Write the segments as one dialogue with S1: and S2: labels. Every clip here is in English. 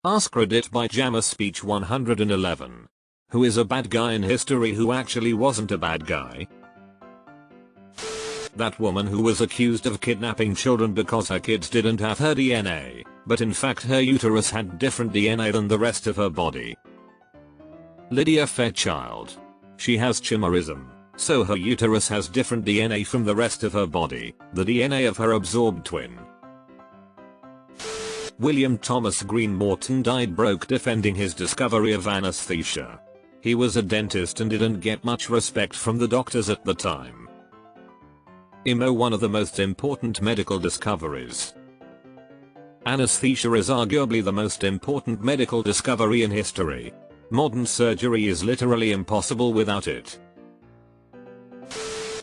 S1: AskReddit by Jammer Speech 111. Who is a bad guy in history who actually wasn't a bad guy? That woman who was accused of kidnapping children because her kids didn't have her DNA, but in fact her uterus had different DNA than the rest of her body. Lydia Fairchild. She has chimerism, so her uterus has different DNA from the rest of her body, the DNA of her absorbed twin. William Thomas Green Morton died broke defending his discovery of anesthesia. He was a dentist and didn't get much respect from the doctors at the time. IMO, one of the most important medical discoveries. Anesthesia is arguably the most important medical discovery in history. Modern surgery is literally impossible without it.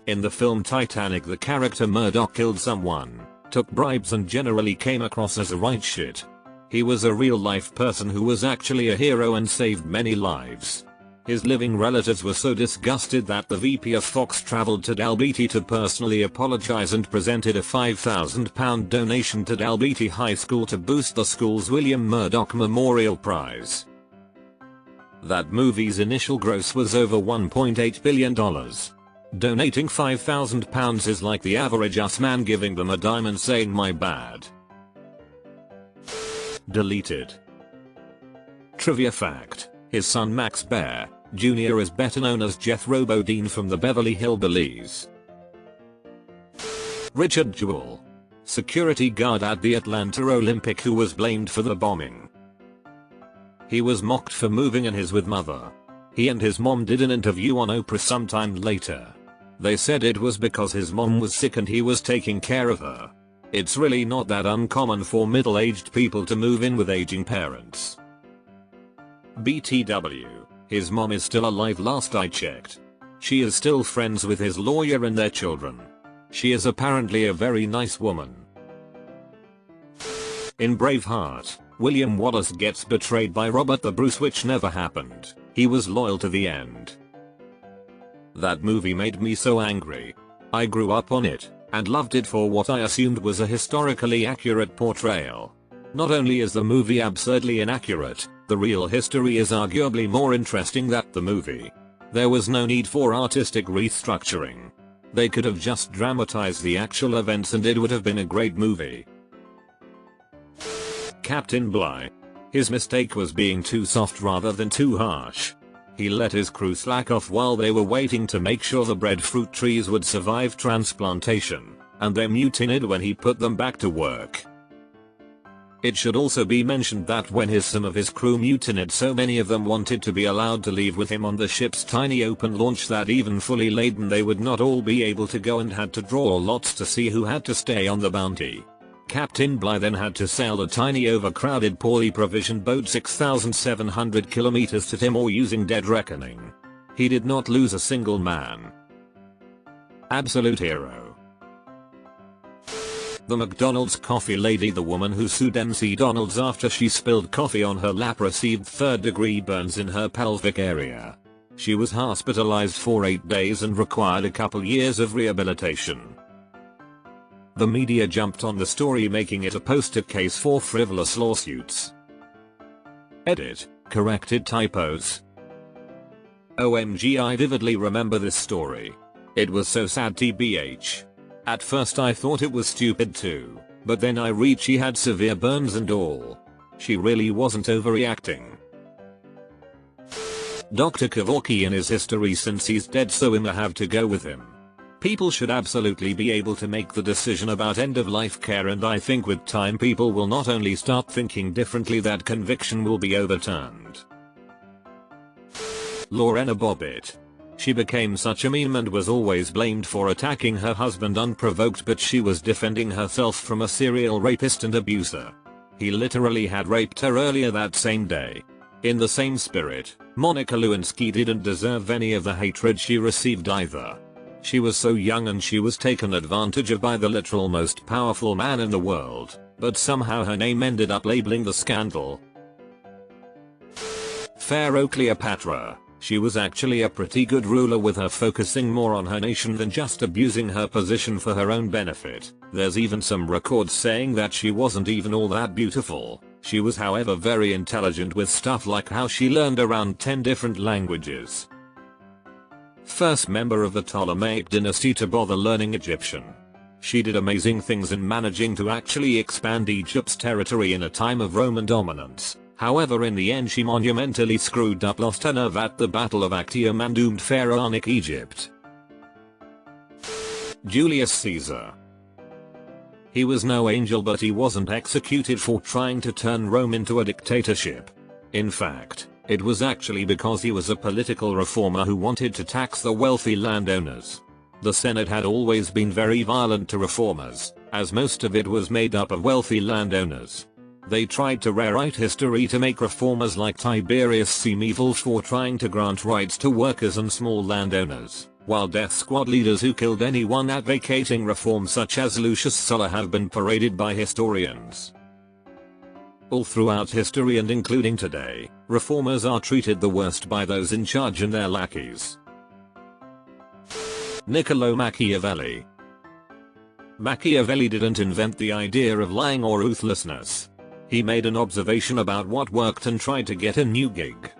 S1: In the film Titanic, the character Murdoch killed someone, took bribes and generally came across as a right shit. He was a real life person who was actually a hero and saved many lives. His living relatives were so disgusted that the VP of Fox traveled to Dalbeattie to personally apologize and presented a £5,000 donation to Dalbeattie High School to boost the school's William Murdoch Memorial Prize. That movie's initial gross was over $1.8 billion. Donating £5,000 is like the average us man giving them a dime and saying my bad. Deleted. Trivia fact: his son Max Baer, Jr. is better known as Jethro Bodine from the Beverly Hillbillies. Richard Jewell. Security guard at the Atlanta Olympic who was blamed for the bombing. He was mocked for moving in his with mother. He and his mom did an interview on Oprah sometime later. They said it was because his mom was sick and he was taking care of her. It's really not that uncommon for middle-aged people to move in with aging parents. BTW. His mom is still alive last I checked. She is still friends with his lawyer and their children. She is apparently a very nice woman. In Braveheart, William Wallace gets betrayed by Robert the Bruce, which never happened. He was loyal to the end. That movie made me so angry. I grew up on it, and loved it for what I assumed was a historically accurate portrayal. Not only is the movie absurdly inaccurate, the real history is arguably more interesting than the movie. There was no need for artistic restructuring. They could have just dramatized the actual events and it would have been a great movie. Captain Bligh. His mistake was being too soft rather than too harsh. He let his crew slack off while they were waiting to make sure the breadfruit trees would survive transplantation, and they mutinied when he put them back to work. It should also be mentioned that when some of his crew mutinied, so many of them wanted to be allowed to leave with him on the ship's tiny open launch that even fully laden they would not all be able to go and had to draw lots to see who had to stay on the Bounty. Captain Bligh then had to sail the tiny overcrowded poorly provisioned boat 6,700 kilometers to Timor using dead reckoning. He did not lose a single man. Absolute hero. The McDonald's coffee lady. The woman who sued MC Donald's after she spilled coffee on her lap received third-degree burns in her pelvic area. She was hospitalized for 8 days and required a couple years of rehabilitation. The media jumped on the story, making it a poster case for frivolous lawsuits. Edit. Corrected typos. OMG, I vividly remember this story. It was so sad tbh. At first I thought it was stupid too, but then I read she had severe burns and all. She really wasn't overreacting. Dr. Kevorkian is history since he's dead, so I'ma have to go with him. People should absolutely be able to make the decision about end-of-life care, and I think with time people will not only start thinking differently, that conviction will be overturned. Lorena Bobbitt. She became such a meme and was always blamed for attacking her husband unprovoked, but she was defending herself from a serial rapist and abuser. He literally had raped her earlier that same day. In the same spirit, Monica Lewinsky didn't deserve any of the hatred she received either. She was so young and she was taken advantage of by the literal most powerful man in the world, but somehow her name ended up labeling the scandal. Pharaoh Cleopatra. She was actually a pretty good ruler, with her focusing more on her nation than just abusing her position for her own benefit. There's even some records saying that she wasn't even all that beautiful. She was however very intelligent with stuff like how she learned around 10 different languages. First member of the Ptolemaic dynasty to bother learning Egyptian. She did amazing things in managing to actually expand Egypt's territory in a time of Roman dominance. However, in the end she monumentally screwed up, lost her nerve at the Battle of Actium and doomed pharaonic Egypt. Julius Caesar. He was no angel, but he wasn't executed for trying to turn Rome into a dictatorship. In fact, it was actually because he was a political reformer who wanted to tax the wealthy landowners. The Senate had always been very violent to reformers, as most of it was made up of wealthy landowners. They tried to rewrite history to make reformers like Tiberius seem evil for trying to grant rights to workers and small landowners, while death squad leaders who killed anyone advocating reform such as Lucius Sulla have been paraded by historians. All throughout history and including today, reformers are treated the worst by those in charge and their lackeys. Niccolo Machiavelli. Machiavelli didn't invent the idea of lying or ruthlessness. He made an observation about what worked and tried to get a new gig.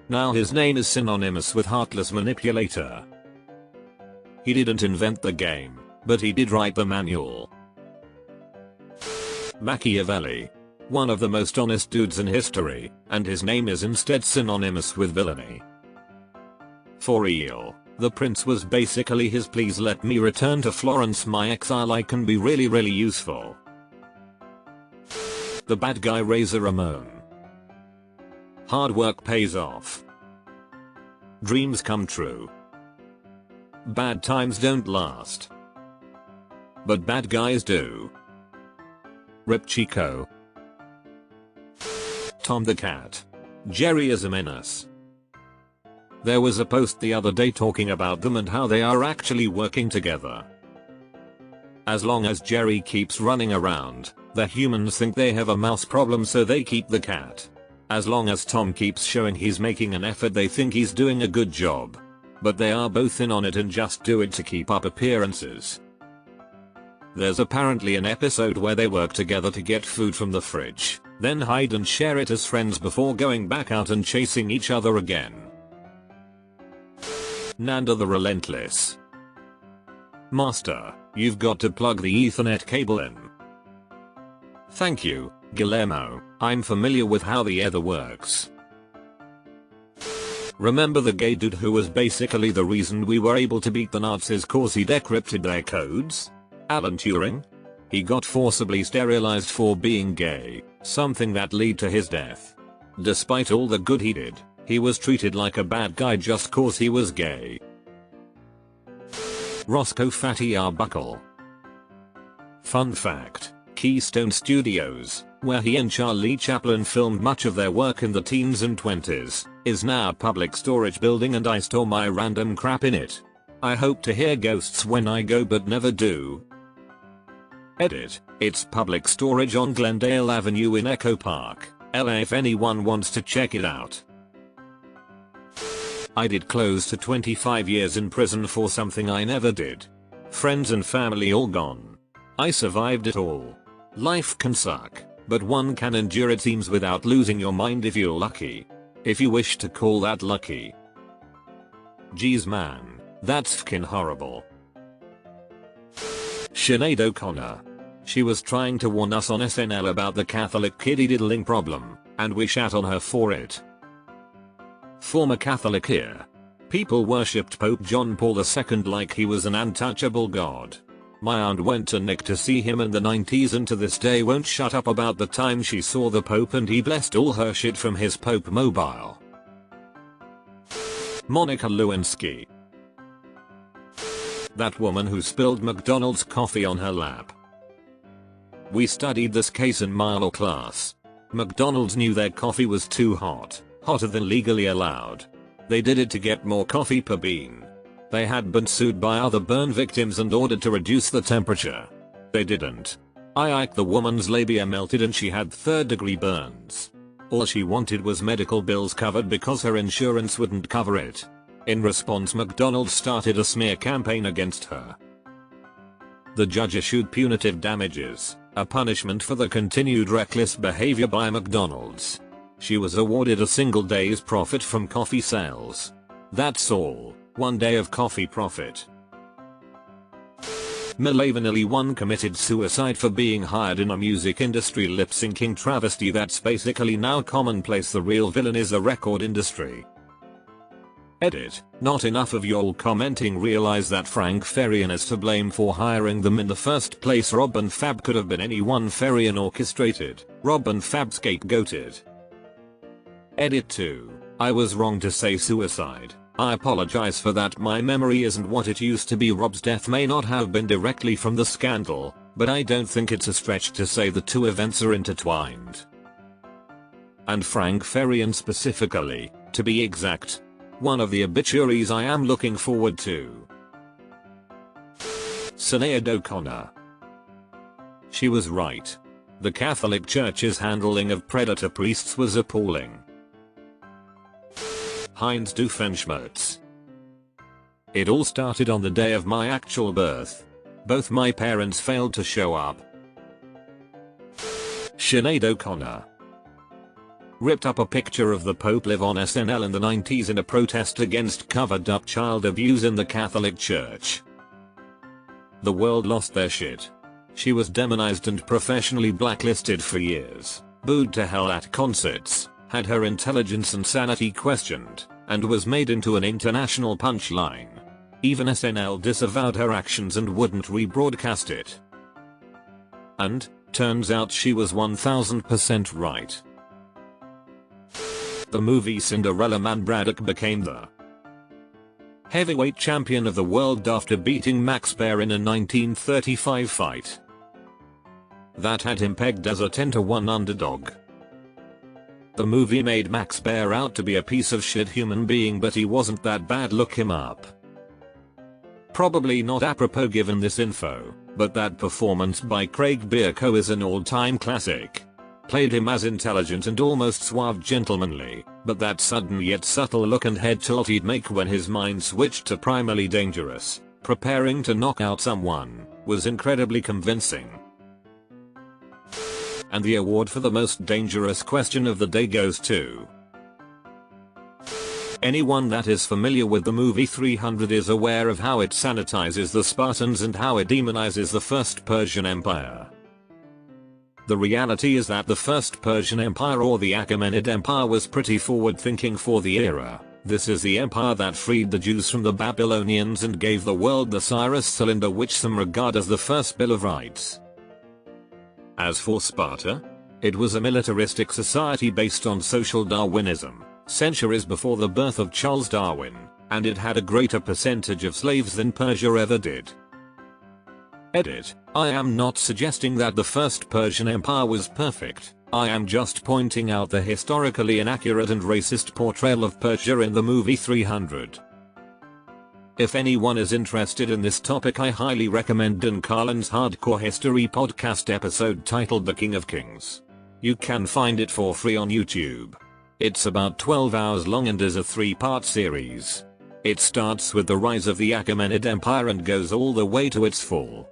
S1: Now his name is synonymous with heartless manipulator. He didn't invent the game, but he did write the manual. Machiavelli. One of the most honest dudes in history, and his name is instead synonymous with villainy. For real, the prince was basically his "please let me return to Florence, my exile I can be really useful." The bad guy Razor Ramon. Hard work pays off. Dreams come true. Bad times don't last, but bad guys do. Rip Chico. Tom the Cat. Jerry is a menace. There was a post the other day talking about them and how they are actually working together. As long as Jerry keeps running around, the humans think they have a mouse problem, so they keep the cat. As long as Tom keeps showing he's making an effort, they think he's doing a good job. But they are both in on it and just do it to keep up appearances. There's apparently an episode where they work together to get food from the fridge, then hide and share it as friends before going back out and chasing each other again. Nanda the Relentless. Master, you've got to plug the Ethernet cable in. Thank you, Guillermo. I'm familiar with how the ether works. Remember the gay dude who was basically the reason we were able to beat the Nazis cause he decrypted their codes? Alan Turing? He got forcibly sterilized for being gay, something that led to his death. Despite all the good he did, he was treated like a bad guy just cause he was gay. Roscoe Fatty Arbuckle. Fun fact, Keystone Studios, where he and Charlie Chaplin filmed much of their work in the teens and 20s, is now a public storage building and I store my random crap in it. I hope to hear ghosts when I go but never do. Edit, it's public storage on Glendale Avenue in Echo Park, LA if anyone wants to check it out. I did close to 25 years in prison for something I never did. Friends and family all gone. I survived it all. Life can suck, but one can endure it seems without losing your mind if you're lucky. If you wish to call that lucky. Geez man, that's fkin horrible. Sinead O'Connor. She was trying to warn us on SNL about the Catholic kiddie diddling problem, and we shat on her for it. Former Catholic here. People worshipped Pope John Paul II like he was an untouchable god. My aunt went to Nick to see him in the 90s and to this day won't shut up about the time she saw the Pope and he blessed all her shit from his Pope mobile. Monica Lewinsky. That woman who spilled McDonald's coffee on her lap. We studied this case in my law class. McDonald's knew their coffee was too hot, hotter than legally allowed. They did it to get more coffee per bean. They had been sued by other burn victims and ordered to reduce the temperature. They didn't. The woman's labia melted and she had 3rd-degree burns. All she wanted was medical bills covered because her insurance wouldn't cover it. In response, McDonald's started a smear campaign against her. The judge issued punitive damages, A punishment for the continued reckless behavior by McDonald's. She was awarded a single day's profit from coffee sales. That's all, 1 day of coffee profit. Milli 1 committed suicide for being hired in a music industry lip-syncing travesty that's basically now commonplace. The real villain is the record industry. Edit. Not enough of y'all commenting realize that Frank Farian is to blame for hiring them in the first place. Rob and Fab could have been anyone. Farian orchestrated, Rob and Fab scapegoated. Edit 2. I was wrong to say suicide. I apologize for that. My memory isn't what it used to be. Rob's death may not have been directly from the scandal, but I don't think it's a stretch to say the two events are intertwined. And Frank Farian specifically, to be exact. One of the obituaries I am looking forward to. Sinead O'Connor. She was right. The Catholic Church's handling of predator priests was appalling. Heinz Doofenshmirtz. It all started on the day of my actual birth. Both my parents failed to show up. Sinead O'Connor. Ripped up a picture of the Pope live on SNL in the 90s in a protest against covered up child abuse in the Catholic Church. The world lost their shit. She was demonized and professionally blacklisted for years, booed to hell at concerts, had her intelligence and sanity questioned, and was made into an international punchline. Even SNL disavowed her actions and wouldn't rebroadcast it. And, turns out she was 1000% right. The movie Cinderella Man Braddock became the heavyweight champion of the world after beating Max Baer in a 1935 fight that had him pegged as a 10-1 underdog. The movie made Max Baer out to be a piece of shit human being, but he wasn't that bad. Look him up. Probably not apropos given this info, but that performance by Craig Bierko is an all-time classic. Played him as intelligent and almost suave gentlemanly, but that sudden yet subtle look and head tilt he'd make when his mind switched to primarily dangerous, preparing to knock out someone, was incredibly convincing. And the award for the most dangerous question of the day goes to anyone that is familiar with the movie 300 is aware of how it sanitizes the Spartans and how it demonizes the First Persian Empire. The reality is that the First Persian Empire, or the Achaemenid Empire, was pretty forward-thinking for the era. This is the empire that freed the Jews from the Babylonians and gave the world the Cyrus Cylinder, which some regard as the first Bill of Rights. As for Sparta, it was a militaristic society based on social Darwinism, centuries before the birth of Charles Darwin, and it had a greater percentage of slaves than Persia ever did. Edit. I am not suggesting that the First Persian Empire was perfect. I am just pointing out the historically inaccurate and racist portrayal of Persia in the movie 300. If anyone is interested in this topic, I highly recommend Dan Carlin's Hardcore History podcast episode titled The King of Kings. You can find it for free on YouTube. It's about 12 hours long and is a 3-part series. It starts with the rise of the Achaemenid Empire and goes all the way to its fall.